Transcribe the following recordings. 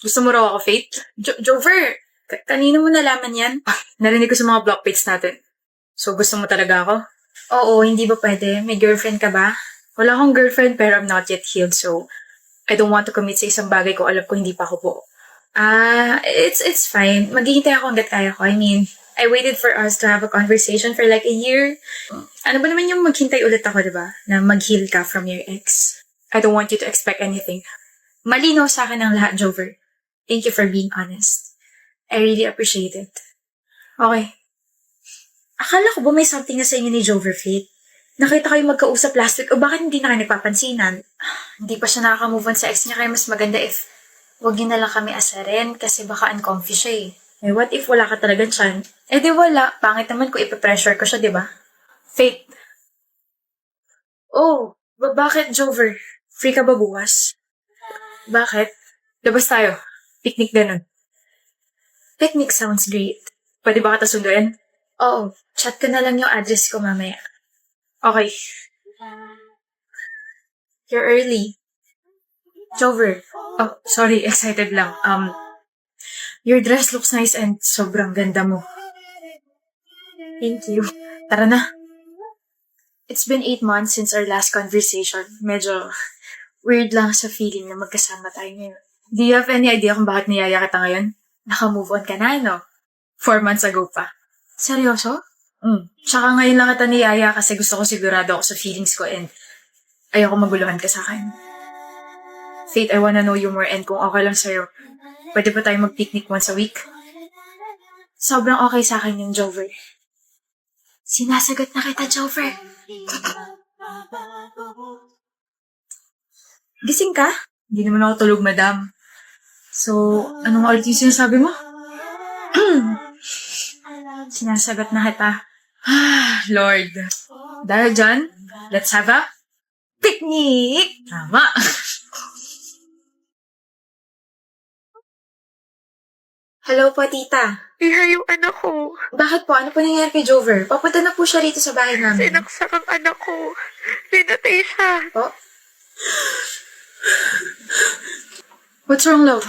Gusto mo raw ako, Faith? Jover, kanino mo nalaman yan? Narinig ko sa mga block page natin. So, gusto mo talaga ako? Oo, hindi ba pwede? May girlfriend ka ba? Wala akong girlfriend pero I'm not yet healed, so I don't want to commit sa isang bagay ko alam ko hindi pa ako po. It's fine. Maghihintay ako hanggat kaya ko. I mean, I waited for us to have a conversation for like a year. Ano ba naman yung maghintay ulit ako, diba? Na mag-heal ka from your ex. I don't want you to expect anything. Malinaw sa akin ang lahat, Jover. Thank you for being honest. I really appreciate it. Okay. Akala ko ba may something na sa inyo ni Jover, Faith? Nakita kayo magkausap last week o bakit hindi na kayo nagpapansinan? Hindi pa siya nakaka-move on sa ex niya kaya mas maganda if wag niyo na lang kami asarin kasi baka uncomfy siya eh. Eh what if wala ka talagang tiyan? Eh di wala. Pangit naman kung ipapressure ko siya, di ba? Faith. Oh, bakit Jover? Free ka ba bukas? Bakit? Labas tayo. Picnic ganun. Picnic sounds great. Pwede ba kita sunduin? Oo. Chat ko na lang yung address ko mamaya. Okay. You're early. Jover. Oh, sorry. Excited lang. Your dress looks nice and sobrang ganda mo. Thank you. Tara na. It's been 8 months since our last conversation. Medyo weird lang sa feeling na magkasama tayo ngayon. Do you have any idea kung bakit niyaya kita ngayon? Naka-move on ka na, no? 4 months ago pa. Seryoso? Tsaka ngayon lang kita niyaya kasi gusto ko sigurado ako sa feelings ko and ayoko maguluhan ka sa akin. Faith, I wanna know you more and kung okay lang sa'yo, pwede ba tayo mag-picnic once a week? Sobrang okay sa akin yung Jover. Sinasagot na kita, Jover. Gising ka? Hindi naman ako tulog, madam. So, anong ulit yung sinasabi mo? Sinasagot na kita. Lord. Dahil dyan, let's have a picnic! Tama. Hello po, tita. Iha yung anak ko. Bakit po? Ano po nangyari kay Jover? Papunta na po siya rito sa bahay namin. Sinaksak ang anak ko. Pinatay siya. Po? What's wrong, love?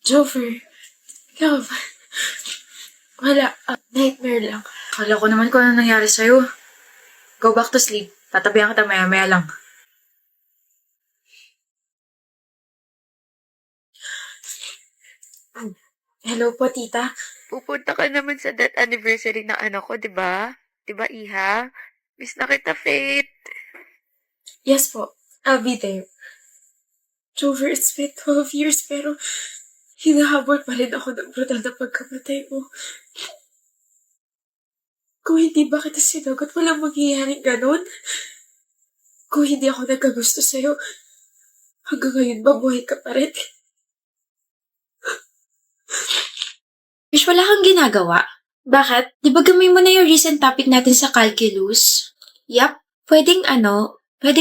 Jover. Love. Wala. Nightmare lang. Kala ko naman kung ano nangyari sa'yo. Go back to sleep. Tatabihan kita maya-maya lang. Hello po, tita. Pupunta ka naman sa death anniversary ng anak ko, di ba? Di ba, Iha? Miss na kita, Faith. Yes po. I'll be there. Jover, it's been 12 years pero hinahabol pa rin ako ng brutal na pagkamatay mo. Kung hindi ba kita sinagot, walang mangyayaring ganon. Kung hindi ako nagkagusto sa'yo, hanggang ngayon mabuhay ka pa rin. Wish, wala kang ginagawa. Bakit? Di ba gamay mo na yung recent topic natin sa calculus? Yap, pwedeng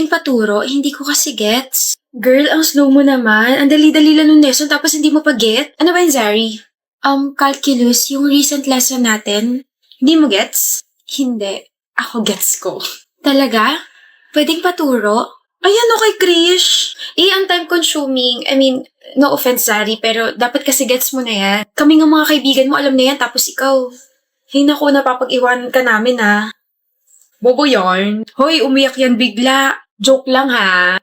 paturo, hindi ko kasi gets. Girl, ang slow mo naman. Ang dali-dali lang ng lesson tapos hindi mo pa get. Ano ba yun, Zari? Calculus, yung recent lesson natin. Hindi mo gets? Hindi. Ako gets ko. Talaga? Pwedeng paturo? Ayan, okay, Krish. Ang time-consuming. I mean, no offense, Zari, pero dapat kasi gets mo na yan. Kami ng mga kaibigan mo, alam na yan, tapos ikaw. Naku, napapag-iwanan ka namin, ha? Bobo yarn. Hoy, umiyak yan bigla. Joke lang, ha?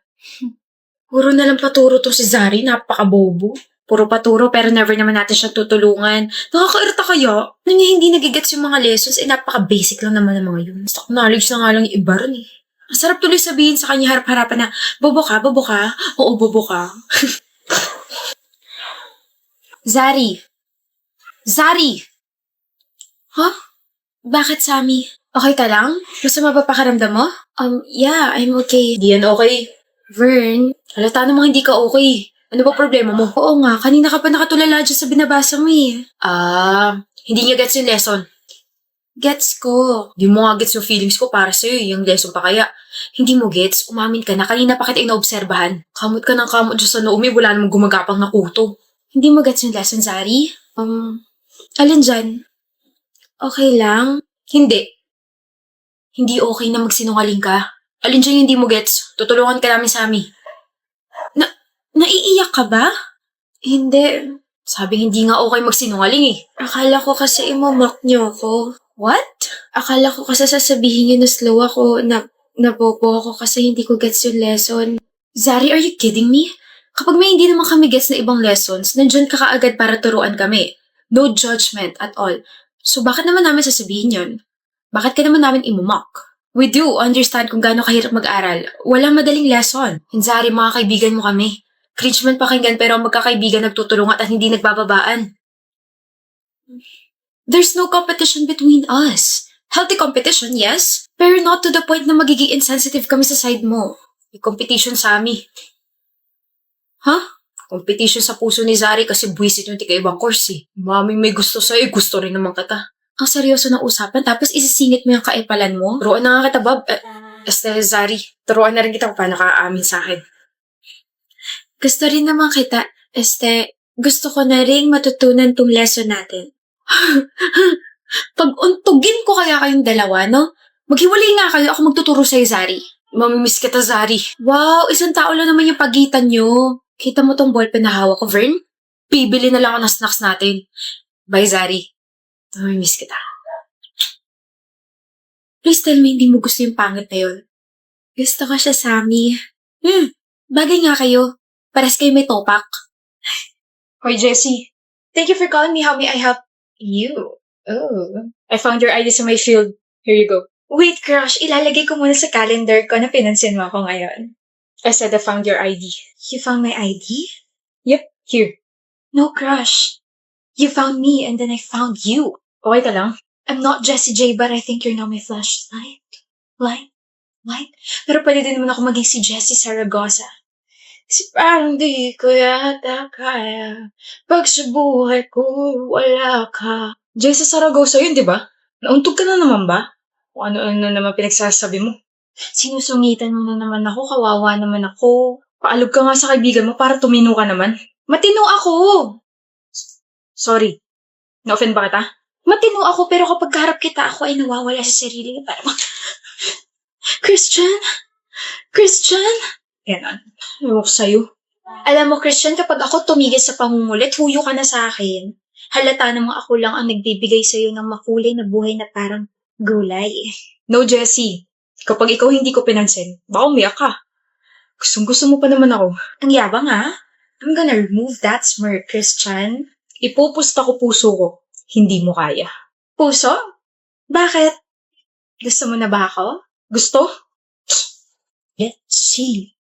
Puro na lang paturo to si Zari, napaka-bobo. Puro paturo pero never naman natin siyang tutulungan. Nakakairita kaya? Nang hindi nagigets yung mga lessons, napaka-basic lang naman ng mga yun. Stock knowledge na nga lang yung iba rin eh. Ang sarap tuloy sabihin sa kanya harap-harapan na, bobo ka? Oo, bobo ka. Zari! Huh? Bakit, Sammy? Okay ka lang? Masama ba pakaramdam mo? Yeah, I'm okay. Di yan okay. Vern, halata namang hindi ka okay. Ano ba problema mo? Oo nga, kanina ka pa nakatulala dyan sa binabasa mo eh. Hindi niya gets yung lesson. Gets ko. Di mo nga gets yung feelings ko para sa'yo, yung lesson pa kaya. Hindi mo gets, umamin ka na. Kanina pa kita inaobserbahan. Kamot ka ng kamot dyan sa Naomi, wala namang gumagapang na kuto. Hindi mo gets yung lesson, Zari? Alin dyan? Okay lang? Hindi. Hindi okay na magsinungaling ka? Alin dyan yung hindi mo gets? Tutulungan ka namin, Sammy. Naiiyak ka ba? Hindi. Sabing hindi nga okay magsinungaling eh. Akala ko kasi imomock niyo ako. What? Akala ko kasi sasabihin niyo na slow ako, na nabobo ako kasi hindi ko gets yung lesson. Zari, are you kidding me? Kapag may hindi naman kami gets na ibang lessons, nandyan ka kaagad para turuan kami. No judgment at all. So bakit naman namin sasabihin yun? Bakit ka naman namin imomock? We do understand kung gaano kahirap mag-aral. Walang madaling lesson. Zari, mga kaibigan mo kami. Cringe man pakinggan pero ang magkakaibigan nagtutulungan at hindi nagbababaan. There's no competition between us. Healthy competition, yes. Pero not to the point na magiging insensitive kami sa side mo. May competition sa amin. Competition sa puso ni Zari kasi buwisit yung tika-ibang course eh. Mami may gusto sa'yo, gusto rin naman kita. Ang seryoso ng usapan tapos isisingit mo yung kaipalan mo? Turuan na nga kita, Bob. Zari, turuan na rin kita kung paano ka aamin sa akin. Gusto rin naman kita. Gusto ko na rin matutunan tong lesson natin. Pag-untugin ko kaya kayong dalawa, no? Maghiwalay nga kayo, ako magtuturo sa'yo, Zari. Mamimiss kita, Zari. Wow, isang tao lang naman yung pagitan nyo. Kita mo tong ballpen na hawak ko, Vern? Bibili na lang ako ng snacks natin. Bye, Zari. Mamimiss kita. Please tell me hindi mo gusto yung pangit na yun. Gusto ko siya, Sammy. Bagay nga kayo. Pares kayo may topak. Hoy, Jessie. Thank you for calling me. How may I help you? Oh. I found your ID sa my field. Here you go. Wait, crush. Ilalagay ko muna sa calendar ko na pinansin mo ako ngayon. I said I found your ID. You found my ID? Yep, here. No, crush. You found me and then I found you. Okay ka lang? I'm not Jessie J, but I think you're now my flashlight. Light? Pero pwede din naman ako maging si Jessie Saragosa. Kasi parang di ko yata kaya pag sa buhay ko wala ka. Jessie Saragosa yun, di ba? Nauntog ka na naman ba? O ano-ano naman pinagsasabi mo? Sinusungitan mo na naman ako, kawawa naman ako. Paalog ka nga sa kaibigan mo para tumino ka naman. Matino ako! Sorry. Na-offend ba kita? Matino ako pero kapag kaharap kita ako ay nawawala sa sarili. Parang, Christian? Ganon. Ewan ko sa'yo. Alam mo, Christian, kapag ako tumigil sa pangungulit, huyo ka na sa akin. Halata namang ako lang ang nagbibigay sa'yo ng makulay na buhay na parang gulay. No, Jessie. Kapag ikaw hindi ko pinansin, baka umiyak ka. Gustong-gusto mo pa naman ako. Ang yabang ha? I'm gonna remove that smirk, Christian. Ipupusta ko puso ko. Hindi mo kaya. Puso? Bakit? Gusto mo na ba ako? Gusto? Let's see.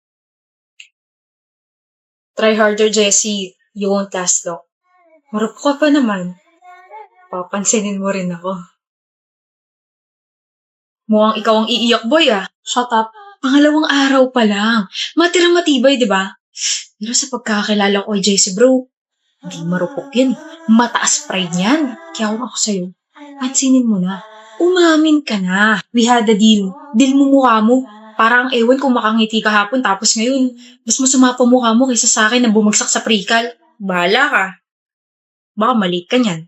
Try harder, Jessie. You won't last long. Marap ka pa naman. Papansinin mo rin ako. Mukhang ikaw ang iiyak, boy ah. Shut up. Pangalawang araw pa lang. Matirang matibay, di ba? Pero sa pagkakakilala ko kay Jessie, bro, hindi marupok yan. Mataas pride niyan. Kaya ako sa'yo. Pansinin mo na. Umamin ka na. We had a deal. Deal mo mukha mo. Parang ewan kung makangiti kahapon tapos ngayon, mas masama pa mukha mo kaysa sa akin na bumagsak sa pre-cal. Bahala ka. Baka mali ka niyan.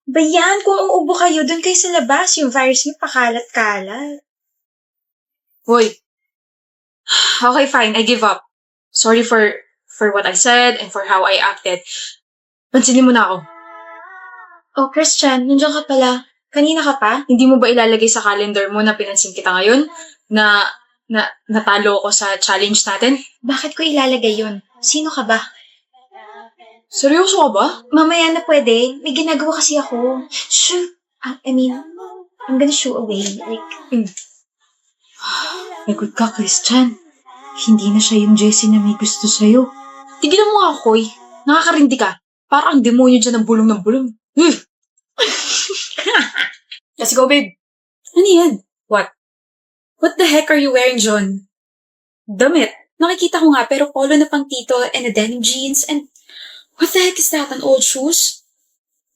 Bayan, kung uubo kayo, doon kayo sa labas. Yung virus niyo pakalat-kalat. Hoy. Okay, fine. I give up. Sorry for what I said and for how I acted. Pansinin mo na ako. Oh, Christian, nandiyan ka pala. Kanina ka pa? Hindi mo ba ilalagay sa calendar mo na pinansin kita ngayon? Na natalo ako sa challenge natin? Bakit ko ilalagay yun? Sino ka ba? Seryoso ka ba? Mamaya na pwede. May ginagawa kasi ako. Shoo! I'm gonna shoo away. Lagot ka, Christian. Hindi na siya yung Jessie na may gusto sa'yo. Tigilan mo nga, Koy. Nakakarindi ka. Parang ang demonyo dyan ng bulong. Let's go, babe. Ano yan? What? What the heck are you wearing, John? Damit. Nakikita ko nga pero polo na pang tito and a denim jeans and what the heck is that? An old shoes?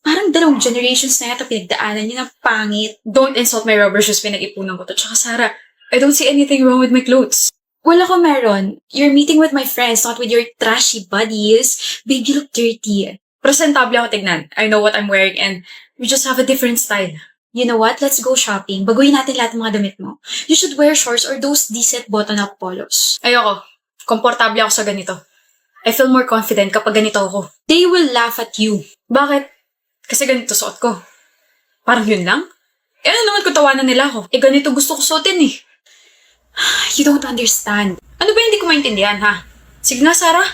Parang 2 generations na yata pinagdaanan niya ng pangit. Don't insult my rubber shoes, pinag-ipunan ko to. Tsaka Sarah, I don't see anything wrong with my clothes. Wala ko meron. You're meeting with my friends, not with your trashy buddies. Babe, you look dirty. Presentable ako tignan. I know what I'm wearing and we just have a different style. You know what? Let's go shopping. Baguhin natin lahat ng mga damit mo. You should wear shorts or those decent button-up polos. Ayoko. Komportable ako sa ganito. I feel more confident kapag ganito ako. They will laugh at you. Bakit? Kasi ganito suot ko. Parang yun lang? Eh ano naman kung tawanan nila ako? Eh ganito gusto ko suotin eh. You don't understand. Ano ba hindi ko maintindihan ha? Sige nga, Sarah.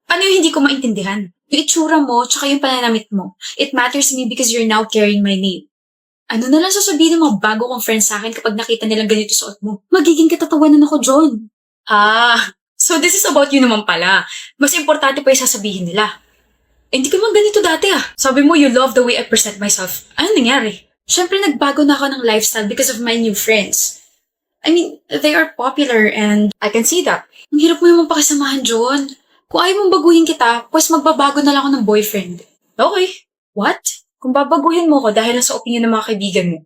Ano yung hindi ko maintindihan? Yung itsura mo, tsaka yung pananamit mo. It matters to me because you're now carrying my name. Ano na lang sasabihin ng mga bago kong friends sa akin kapag nakita nilang ganito suot mo? Magiging katatawanan ako, John. So this is about you naman pala. Mas importante pa yung sasabihin nila. Eh, hindi ko naman ganito dati ah. Sabi mo you love the way I present myself. Ano nangyari? Siyempre, nagbago na ako ng lifestyle because of my new friends. I mean, they are popular and I can see that. ang hirap mo naman pakisamahan, John. Kung ayaw mong baguhin kita, pues magbabago na lang ako ng boyfriend. Okay. What? Kung babaguhin mo ko dahil lang sa opinion ng mga kaibigan mo,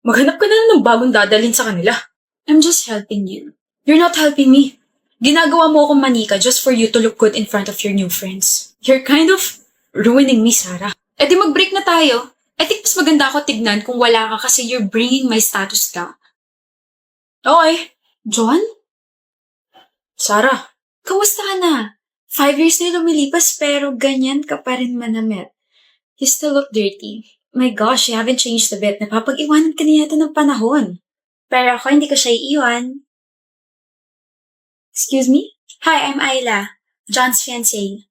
maghanap ka na lang ng bagong dadalhin sa kanila. I'm just helping you. You're not helping me. Ginagawa mo akong manika just for you to look good in front of your new friends. You're kind of ruining me, Sarah. Eh di mag-break na tayo. I think mas maganda ako tignan kung wala ka kasi you're bringing my status down. Okay. John? Sarah, Kamusta ka na? 5 years na lumilipas pero ganyan ka pa rin manamit. You still look dirty. My gosh, you haven't changed a bit. Napapag-iwanan ka na yata ng panahon. Pero ako hindi ko siya iiwan. Excuse me? Hi, I'm Ayla. John's fiancé.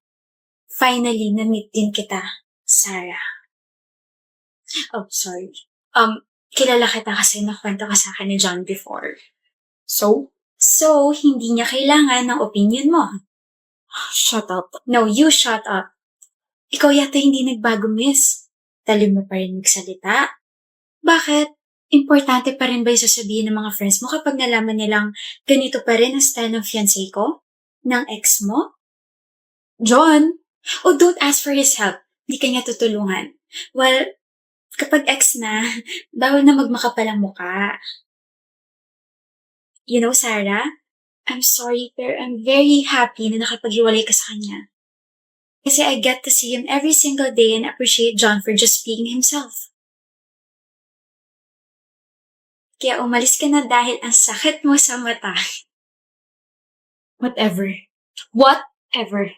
Finally, na-meet din kita, Sarah. Oh, sorry. Kilala kita kasi nakwento ka sa akin ni John before. so? So, hindi niya kailangan ng opinion mo. Shut up. No, you shut up. Ikaw yata hindi nagbago, miss. Talim mo pa rin magsalita. Bakit? Importante pa rin ba yung sasabihin ng mga friends mo kapag nalaman nilang ganito pa rin ang style ng fiancé ko? Ng ex mo? John, Oh, don't ask for his help. Di ka niya tutulungan. Well, kapag ex na, bawal na magmakapal ang mukha. You know, Sarah, I'm sorry pero I'm very happy na nakapaghiwalay ka sa kanya. Kasi I get to see him every single day and appreciate John for just being himself. Kaya umalis ka na dahil ang sakit mo sa mata. whatever. Whatever.